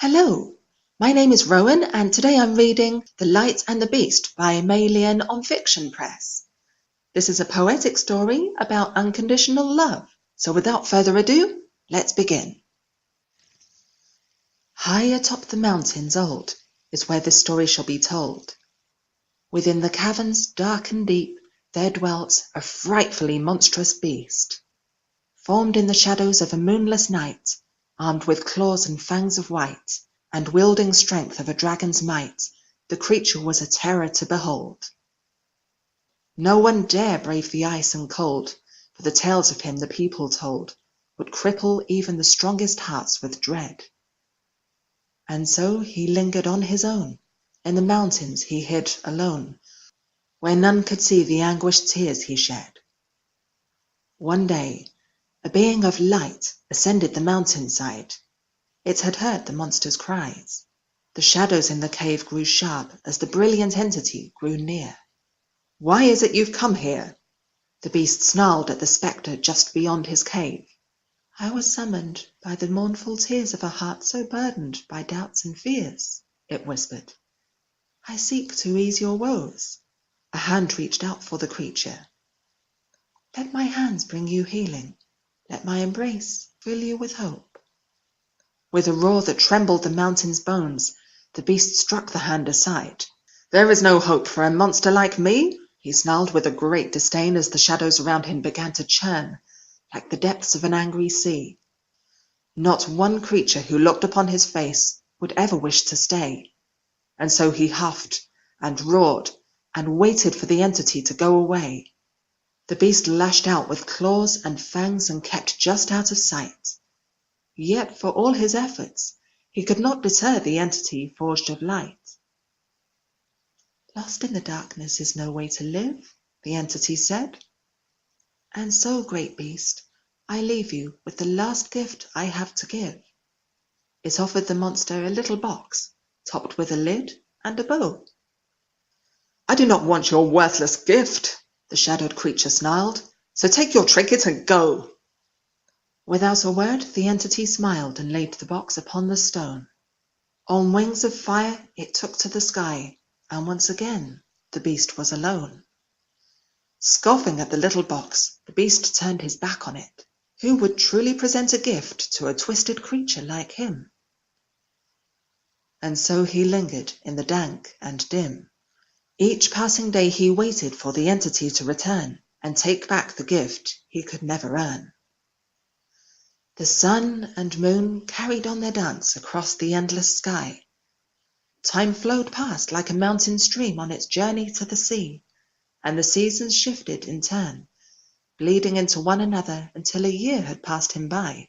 Hello, my name is Rowan and today I'm reading The Light and the Beast by Mei-Lien on Fiction Press. This is a poetic story about unconditional love. So without further ado, let's begin. High atop the mountains old is where this story shall be told. Within the caverns dark and deep there dwelt a frightfully monstrous beast. Formed in the shadows of a moonless night, armed with claws and fangs of white, and wielding strength of a dragon's might, the creature was a terror to behold. No one dare brave the ice and cold, for the tales of him the people told would cripple even the strongest hearts with dread. And so he lingered on his own, in the mountains he hid alone, where none could see the anguished tears he shed. One day, a being of light ascended the mountainside. It had heard the monster's cries. The shadows in the cave grew sharp as the brilliant entity grew near. "Why is it you've come here?" The beast snarled at the spectre just beyond his cave. "I was summoned by the mournful tears of a heart so burdened by doubts and fears," it whispered. "I seek to ease your woes." A hand reached out for the creature. "Let my hands bring you healing. Let my embrace fill you with hope." With a roar that trembled the mountain's bones, the beast struck the hand aside. "There is no hope for a monster like me," he snarled with a great disdain as the shadows around him began to churn like the depths of an angry sea. Not one creature who looked upon his face would ever wish to stay, and so he huffed and roared and waited for the entity to go away. The beast lashed out with claws and fangs and kept just out of sight. Yet for all his efforts, he could not deter the entity forged of light. "Lost in the darkness is no way to live," the entity said. "And so, great beast, I leave you with the last gift I have to give." It offered the monster a little box, topped with a lid and a bow. "I do not want your worthless gift," the shadowed creature snarled, "so take your trinket and go." Without a word, the entity smiled and laid the box upon the stone. On wings of fire it took to the sky, and once again the beast was alone. Scoffing at the little box, the beast turned his back on it. Who would truly present a gift to a twisted creature like him? And so he lingered in the dank and dim. Each passing day he waited for the entity to return and take back the gift he could never earn. The sun and moon carried on their dance across the endless sky. Time flowed past like a mountain stream on its journey to the sea, and the seasons shifted in turn, bleeding into one another until a year had passed him by.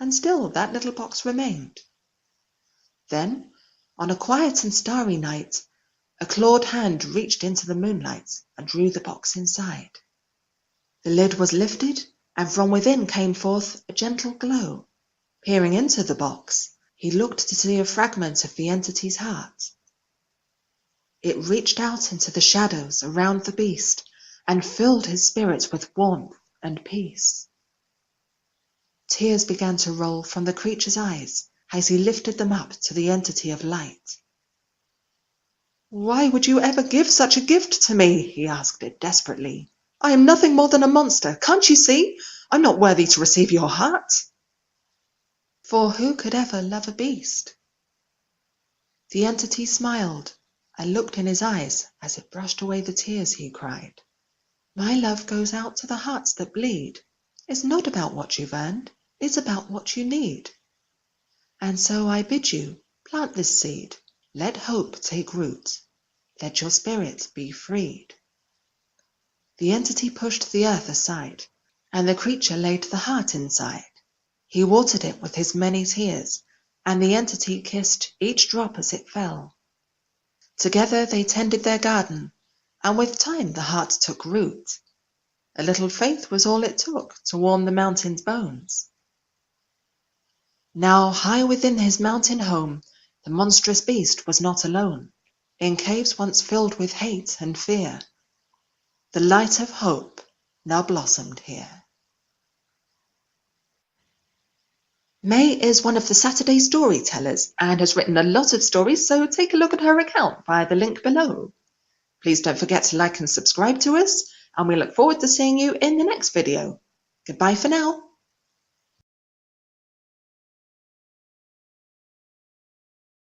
And still that little box remained. Then, on a quiet and starry night, a clawed hand reached into the moonlight and drew the box inside. The lid was lifted, and from within came forth a gentle glow. Peering into the box, he looked to see a fragment of the entity's heart. It reached out into the shadows around the beast and filled his spirit with warmth and peace. Tears began to roll from the creature's eyes as he lifted them up to the entity of light. "Why would you ever give such a gift to me?" he asked it desperately. "I am nothing more than a monster. Can't you see? I'm not worthy to receive your heart." For who could ever love a beast? The entity smiled and looked in his eyes as it brushed away the tears he cried. "My love goes out to the hearts that bleed. It's not about what you've earned, it's about what you need. And so I bid you plant this seed. Let hope take root. Let your spirit be freed." The entity pushed the earth aside, and the creature laid the heart inside. He watered it with his many tears, and the entity kissed each drop as it fell. Together they tended their garden, and with time the heart took root. A little faith was all it took to warm the mountain's bones. Now high within his mountain home, the monstrous beast was not alone. In caves once filled with hate and fear, the light of hope now blossomed here. Mei is one of the Saturday storytellers and has written a lot of stories, so take a look at her account via the link below. Please don't forget to like and subscribe to us, and we look forward to seeing you in the next video. Goodbye for now.